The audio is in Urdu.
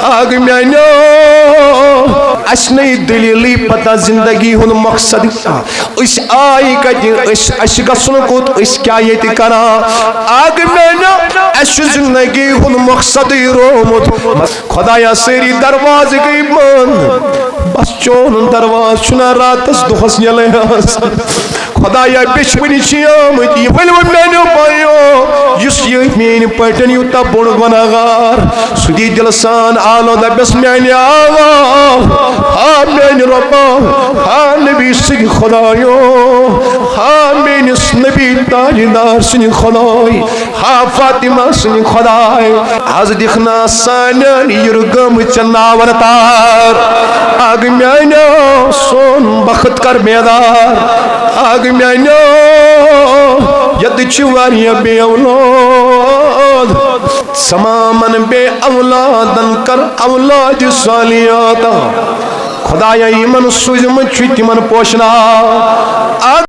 آگ میانو اسنی دلیلی پتہ زندگی ہن مقصد اس آئی کتی اس گسن کوت اس کیا یہ کرا آگ میانو اس زندگی ہن مقصد رومت خدایا سری دروازے گئی بند بس چون دروازہ چھنا راتس دہس یلے خدایا بچونی چیامت یہ ولو میانو پایو یس یہ مین پٹن یوتا بڑ گناہگار سدی دل سان آلو دبس میانی آواز ہاں میانی ربا ہاں نبی سنی خدایو ہاں میانی نبی تاجدار سنی خدای ہاں فاطمہ سنی خدای آز دکھنا سانیان یرگم چناور تار آگ میانو سون بخت کر بیدار آگ میانو ید چواری بے اولاد سمامن بے اولادن کر اولاد صالحاتا خدایا ایمن سوزم چھتی من پوشنا